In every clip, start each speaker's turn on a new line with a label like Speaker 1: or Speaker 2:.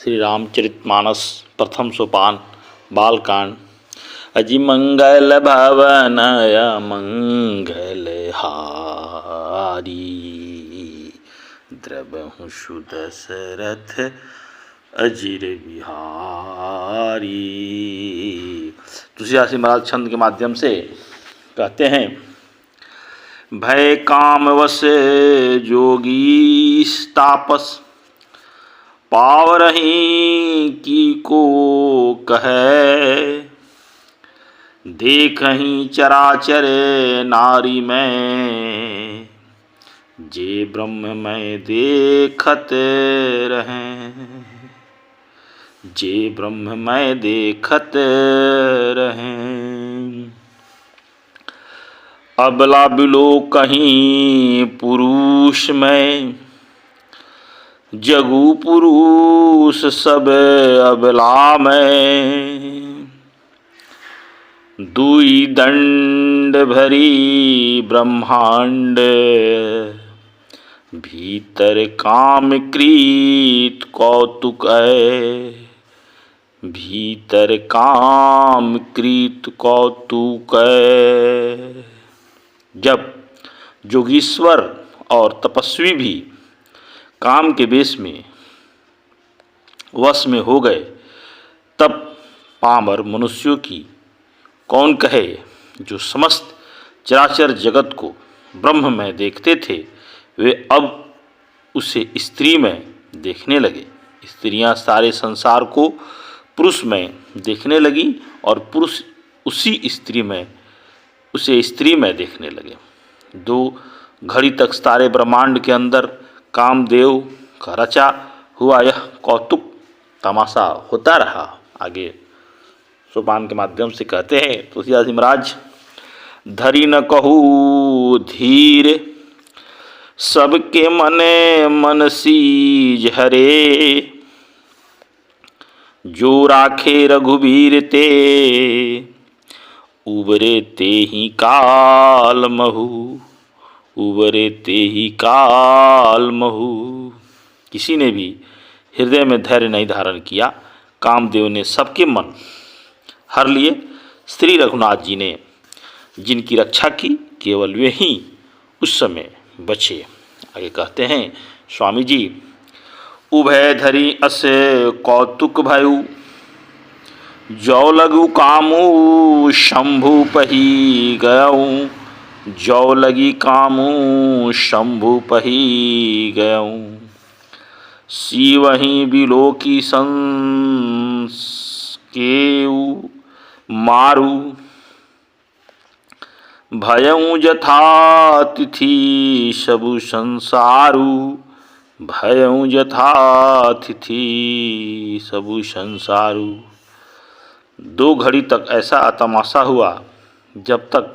Speaker 1: श्री रामचरितमानस प्रथम सोपान बालकांड। अजि मंगल भवनय मंगल हारी, द्रवहु सुदशरथ अजिर बिहारी। तुलसीदास महाराज छंद के माध्यम से कहते हैं, भय काम वश जोगी तापस, पावरहीं की को कहे। देखहीं चराचर नारी में, जे ब्रह्म में देखत रहें। जे ब्रह्म में देखत रहें। अबला बिलो कहीं पुरुष में, जगु पुरुष सब अबला में। दुई दंड भरी ब्रह्मांड, भीतर काम क्रीत कौतुक है। भीतर काम क्रीत कौतुक है। जब जोगीश्वर और तपस्वी भी काम के वेश में वश में हो गए, तब पामर मनुष्यों की कौन कहे। जो समस्त चराचर जगत को ब्रह्म में देखते थे, वे अब उसे स्त्री में देखने लगे। स्त्रियां सारे संसार को पुरुष में देखने लगी और पुरुष उसी उसे स्त्री में देखने लगे। 2 घड़ी तक सारे ब्रह्मांड के अंदर कामदेव का रचा हुआ यह कौतुक तमाशा होता रहा। आगे सोपान के माध्यम से कहते हैं तुलसीदास महाराज, धरी न कहू धीर, सबके मने मन सीज हरे। जो राखे रघुबीर ते, उबरे ते ही काल महू। उबरे ते ही काल महू। किसी ने भी हृदय में धैर्य नहीं धारण किया। कामदेव ने सबके मन हर लिए। श्री रघुनाथ जी ने जिनकी रक्षा की, केवल वे ही उस समय बचे। आगे कहते हैं स्वामी जी, उभय धरी अस कौतुक भयु, जौ लगु कामू शंभु पही गयऊँ। जौ लगी कामू शंभु पही गयऊँ। शिवहीं बिलोकी संस केऊ मारू। भयऊँ जथा तिथि सबु संसारू। भयऊँ जथा तिथि सबु संसारू। 2 घड़ी तक ऐसा तमाशा हुआ, जब तक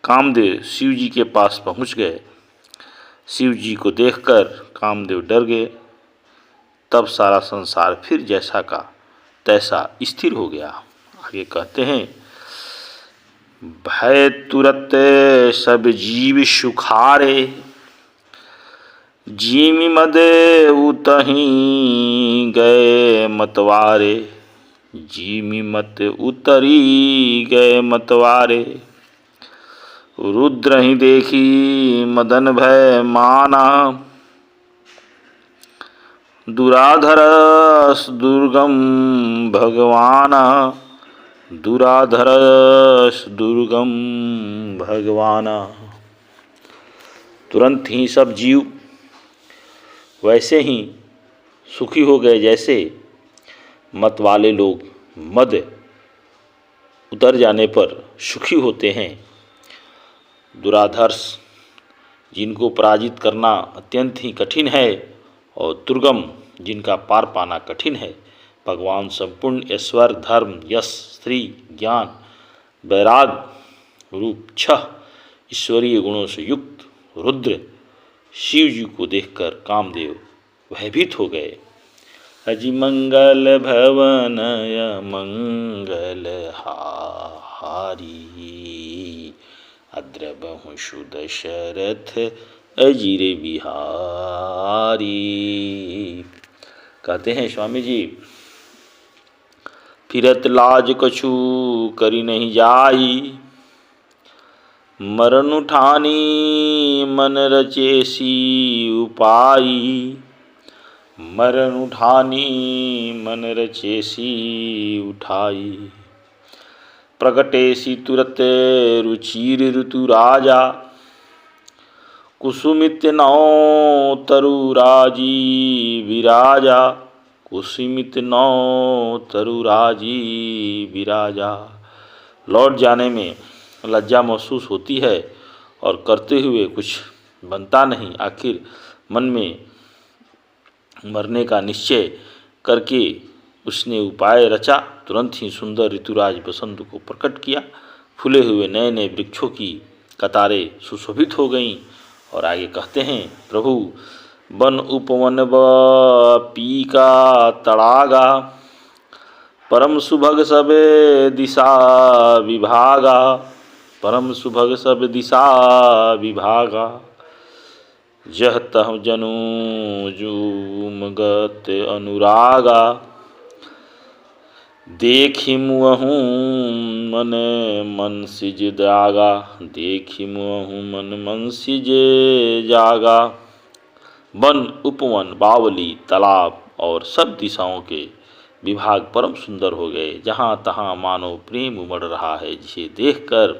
Speaker 1: कामदेव शिव जी के पास पहुंच गए। शिव जी को देखकर कामदेव डर गए। तब सारा संसार फिर जैसा का तैसा स्थिर हो गया। आगे कहते हैं, भय तुरत सब जीव सुखारे। जीमि मद उतहीं गए मतवारे। जीमि मत उतरी गए मतवारे। रुद्र ही देखी मदन भय माना। दुराधरस दुर्गम भगवाना। दुराधरस दुर्गम भगवाना। तुरंत ही सब जीव वैसे ही सुखी हो गए जैसे मत वाले लोग मद उतर जाने पर सुखी होते हैं। दुराधर्ष जिनको पराजित करना अत्यंत ही कठिन है, और दुर्गम जिनका पार पाना कठिन है। भगवान संपूर्ण ऐश्वर्य धर्म यश स्त्री ज्ञान वैराग रूप 6 ईश्वरीय गुणों से युक्त रुद्र शिव जी को देखकर कामदेव भयभीत हो गए। अजि मंगल भवनय मंगल हारी, अद्रवहु सुदशरथ अजिर बिहारी। कहते हैं स्वामी जी, फिरत लाज कछु करी नहीं जाई, मरण उठानी मन रचेसी उपाई, मरण उठानी मन रचेसी उठाई, प्रगटेसी तुरत रुचिर ऋतु राजा, कुसुमित नौ तरुराजी विराजा, कुसुमित नौ तरुराजी विराजा। लौट जाने में लज्जा महसूस होती है और करते हुए कुछ बनता नहीं। आखिर मन में मरने का निश्चय करके उसने उपाय रचा। तुरंत ही सुंदर ऋतुराज बसंत को प्रकट किया। फूले हुए नए नए वृक्षों की कतारें सुशोभित हो गईं। और आगे कहते हैं, प्रभु वन उपवन पीका तड़ागा, परम सुभग सबे दिशा विभागा, परम सुभग सब दिशा विभागा, जह तह जनु जूमगत अनुरागा, देखि मुअहूँ मन मन सिज जागा, देखि मुअहूँ मन मन सिज जागा। वन उपवन बावली तालाब और सब दिशाओं के विभाग परम सुंदर हो गए। जहाँ तहाँ मानो प्रेम उमड़ रहा है, जिसे देखकर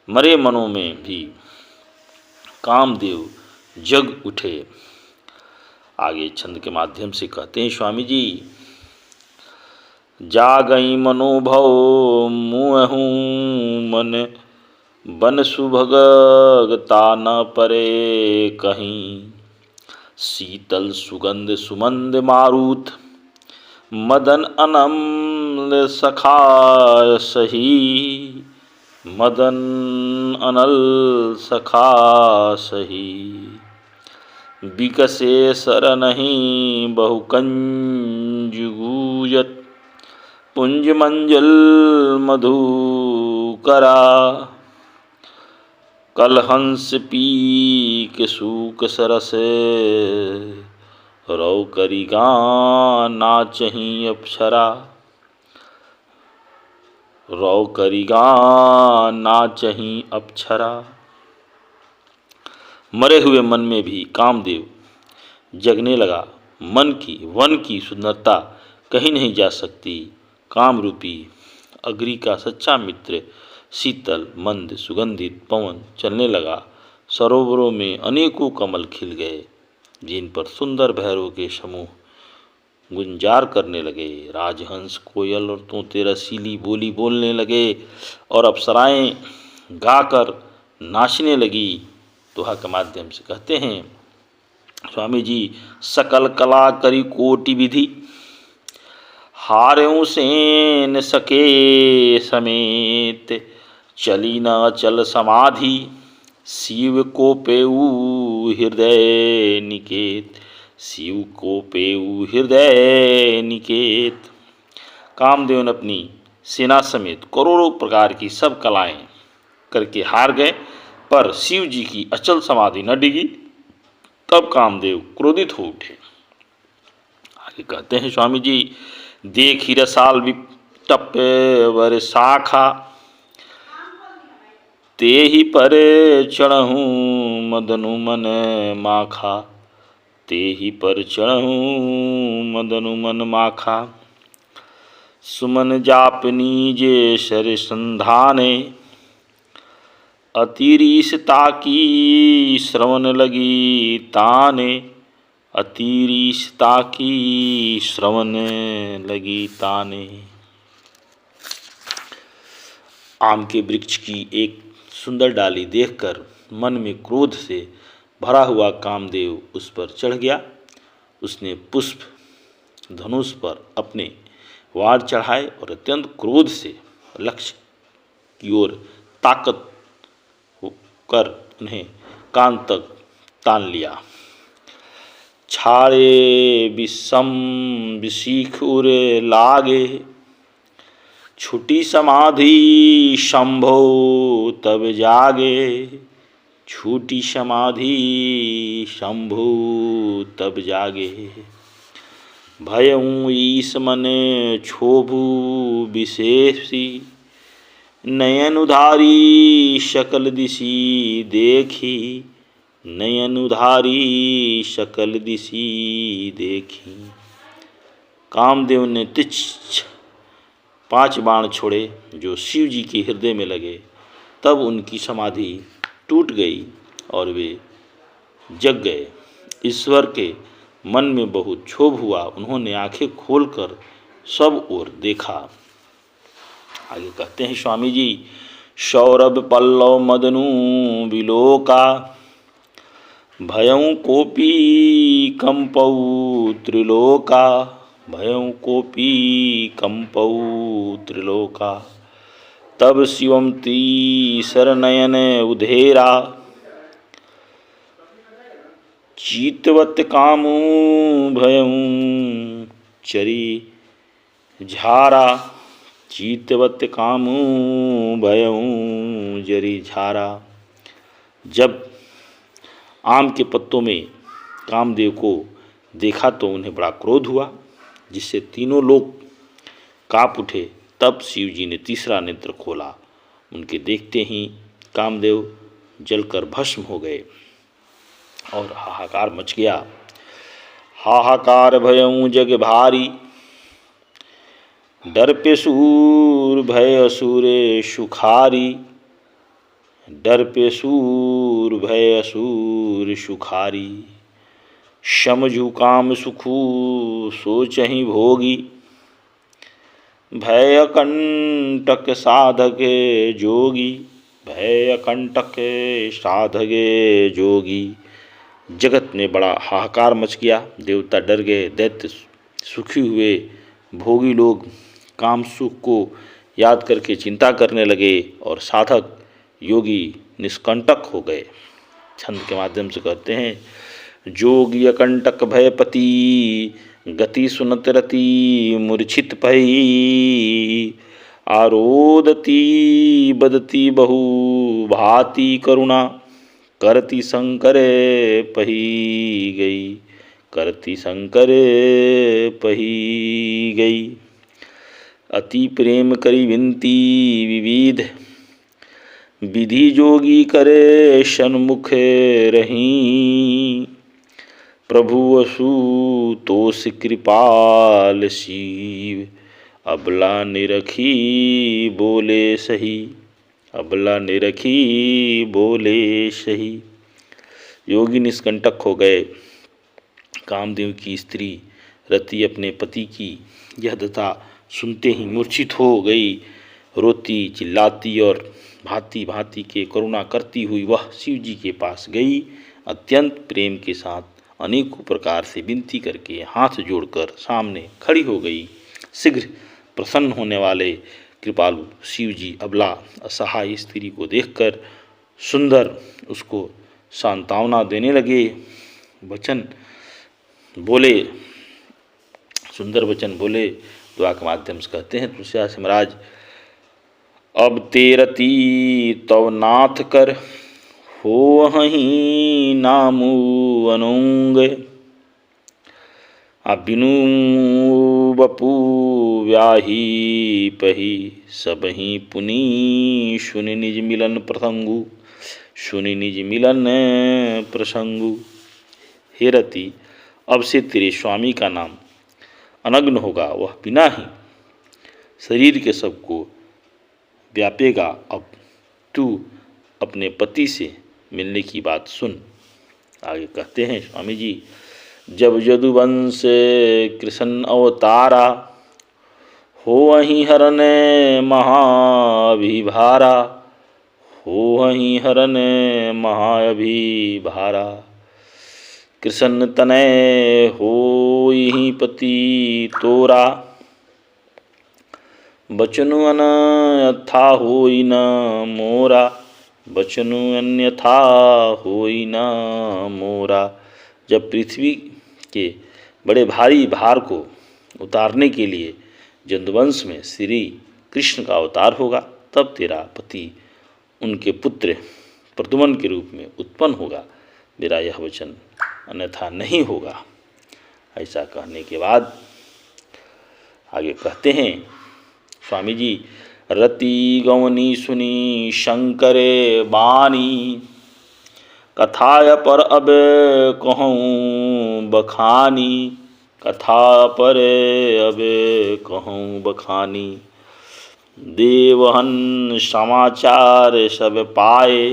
Speaker 1: मरे मनों में भी कामदेव जग उठे। आगे छंद के माध्यम से कहते हैं स्वामी जी, जागई मनोभव मुअहूँ मन, बन सुभगता न परे कहीं, शीतल सुगंध सुमंद मारुत, मदन अनल सखा सही, मदन अनल सखा सही, बिकसे सर नहीं बहुकंज गूजत, पुंज मंजल मधुकरा, कलहंस पी के सूक सरस, रौ करी गान नाचही अप्सरा, रौ करी गान नाचही अप्सरा। मरे हुए मन में भी कामदेव जगने लगा। मन की वन की सुंदरता कहीं नहीं जा सकती। काम रूपी अग्नि का सच्चा मित्र शीतल मंद सुगंधित पवन चलने लगा। सरोवरों में अनेकों कमल खिल गए, जिन पर सुंदर भैरव के समूह गुंजार करने लगे। राजहंस कोयल और तोते रसीली बोली बोलने लगे और अप्सराएं गाकर नाचने लगी। दोहा के माध्यम से कहते हैं स्वामी जी, सकल कला करी कोटि विधि, हार्यों सेन सके समेत, चली न अचल समाधि, शिव को पेऊ हृदय निकेत, शिव को पेऊ हृदय निकेत। कामदेव ने अपनी सेना समेत करोड़ों प्रकार की सब कलाएं करके हार गए, पर शिव जी की अचल समाधि न डिगी। तब कामदेव क्रोधित हो उठे। आगे कहते हैं स्वामी जी, देखी रसाल विटप वर शाखा, ते ही पर चढ़हूँ मदनु मन माखा, ते ही पर चढ़हूँ मदनु मन माखा, सुमन जापनी जे शर संधाने, अतिरीसता की श्रवण लगी ताने, अतिरीसता की श्रवण लगी ताने। आम के वृक्ष की एक सुंदर डाली देखकर मन में क्रोध से भरा हुआ कामदेव उस पर चढ़ गया। उसने पुष्प धनुष पर अपने वार चढ़ाए और अत्यंत क्रोध से लक्ष्य की ओर ताकत कर उन्हें कान तक तान लिया। छाड़े विषम विशीख उर लागे, छुटी समाधि शंभो तब जागे, छूटी समाधि शंभो तब जागे। भयऊ ईस मने क्षोभु विशेषी, नयन उधारी सकल दिशि देखी, नयन उधारी सकल दिशि देखी। कामदेव ने तिछ 5 बाण छोड़े जो शिव जी के हृदय में लगे। तब उनकी समाधि टूट गई और वे जग गए। ईश्वर के मन में बहुत क्षोभ हुआ। उन्होंने आंखें खोलकर सब ओर देखा। आगे कहते हैं स्वामी जी, सौरभ पल्लव मदनु विलोका, भयं कोपी कंपौ त्रिलोका, भयं कोपी कंपौ त्रिलोका। तब शिवम तीसर नयन उधेरा, चीतवत कामू भयं चरी झारा, चीतवत कामू भयं जरी झारा। जब आम के पत्तों में कामदेव को देखा तो उन्हें बड़ा क्रोध हुआ, जिससे तीनों लोग काँप उठे। तब शिव जी ने तीसरा नेत्र खोला। उनके देखते ही कामदेव जलकर भस्म हो गए और हाहाकार मच गया। हाहाकार भयं जग भारी, डर पे सूर भय असुरे सुखारी, डर पे सूर भय असुर सुखारी। समझु काम सुखू सोचहि भोगी, भय कंटक साधक जोगी, भय कंटक साधक जोगी। जगत में बड़ा हाहाकार मच गया। देवता डर गए, दैत्य सुखी हुए, भोगी लोग काम सुख को याद करके चिंता करने लगे और साधक योगी निष्कंटक हो गए। छंद के माध्यम से कहते हैं, जोगी अकंटक भयपति, गति सुनत रति मूर्छित भई, आरोदती बदती बहु भांति करुणा, करती शंकर पही गई, करती शंकर पही गई। अति प्रेम करी विनती विविध, विधि जोगी करे सन्मुख रही, प्रभु असुतोष कृपाल शिव, अबला निरखी बोले सही, अबला निरखी बोले सही। योगी निष्कंटक हो गए। कामदेव की स्त्री रति अपने पति की यह दशा सुनते ही मूर्छित हो गई। रोती चिल्लाती और भांति भांति के करुणा करती हुई वह शिव जी के पास गई। अत्यंत प्रेम के साथ अनेकों प्रकार से विनती करके हाथ जोड़कर सामने खड़ी हो गई। शीघ्र प्रसन्न होने वाले कृपालु शिव जी अबला असहाय स्त्री को देखकर सुंदर उसको सांत्वना देने लगे। वचन बोले, सुंदर वचन बोले। दुआ के माध्यम से कहते हैं तुलसीदास महाराज, अब तेरती तव नाथ कर, हो हहीं नामू अनुंग, बिनु बपू व्याही पही, सबही पुनि सुनि निज मिलन प्रसंगु, सुनि निज मिलन प्रसंगु। हे रति, अब से तेरे स्वामी का नाम अनग्न होगा, वह बिना ही शरीर के सबको व्यापेगा। अब तू अपने पति से मिलने की बात सुन। आगे कहते हैं स्वामी जी, जब यदुवंश कृष्ण अवतारा, होवहीं हरन महाभिभारा, होवहीं हरन महाभिभारा। कृष्ण तनय होई पति तोरा, बचनु अन्यथा होई न मोरा, बचनु अन्यथा होई न मोरा। जब पृथ्वी के बड़े भारी भार को उतारने के लिए यदुवंश में श्री कृष्ण का अवतार होगा, तब तेरा पति उनके पुत्र प्रद्युम्न के रूप में उत्पन्न होगा। मेरा यह वचन अन्यथा नहीं होगा। ऐसा कहने के बाद आगे कहते हैं स्वामी जी, रति गवनी सुनी शंकरे बानी, कथाय पर अब कहूँ बखानी, कथा पर अब कहूँ बखानी। देवहन समाचार सब पाए,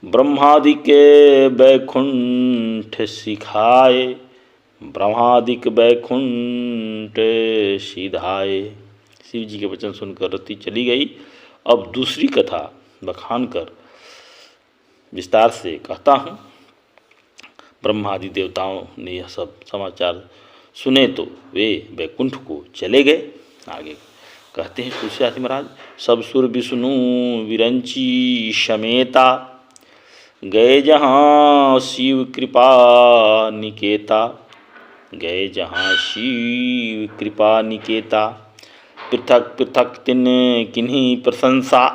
Speaker 1: ब्रह्मादिक बैकुंठ सिखाए, ब्रह्मादिक बैकुंठ सिधाए। शिव जी के वचन सुनकर रति चली गई। अब दूसरी कथा बखान कर विस्तार से कहता हूँ। ब्रह्मादि देवताओं ने यह सब समाचार सुने तो वे बैकुंठ को चले गए। आगे कहते हैं तुलसीदास महाराज, सब सुर विष्णु विरंची समेता, गए जहाँ शिव कृपा निकेता, गए जहाँ शिव कृपा निकेता। पृथक पृथक तिन किन्हीं प्रशंसा,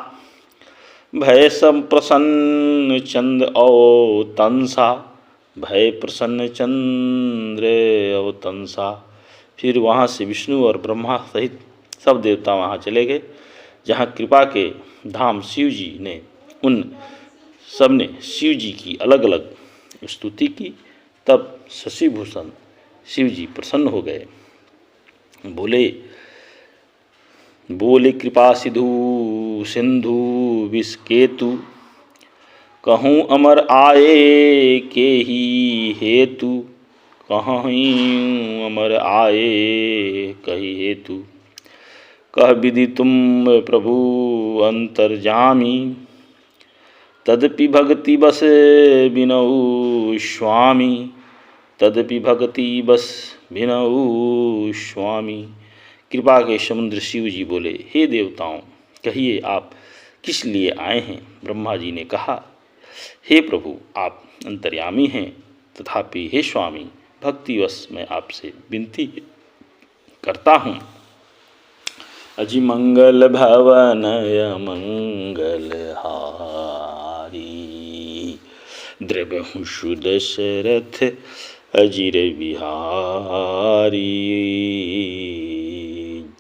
Speaker 1: भय सब प्रसन्न चंद्र औ तंसा, भय प्रसन्न चंद्र औ तंसा। फिर वहाँ से विष्णु और ब्रह्मा सहित सब देवता वहाँ चले गए जहाँ कृपा के धाम शिव जी ने। उन सब ने शिव जी की अलग अलग स्तुति की। तब शशिभूषण शिव जी प्रसन्न हो गए। बोले कृपा सिधु सिंधु विषकेतु, कहूँ अमर आए के ही हेतु, कहूँ अमर आए कही हेतु। कह विधि तुम प्रभु अंतर्जामी, तदपि भक्ति बस बिनऊ स्वामी, तदपि भक्ति बस बिनऊ स्वामी। कृपा के समुद्र शिव जी बोले, हे देवताओं, कहिए आप किस लिए आए हैं। ब्रह्मा जी ने कहा, हे प्रभु, आप अंतर्यामी हैं, तथापि हे स्वामी, भक्तिवश मैं आपसे विनती करता हूँ। अजि मंगल भवन मंगल हारी, द्रव्य सुदशरथ अजिर बिहारी।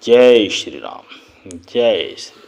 Speaker 1: जय श्री राम, जय श्री राम।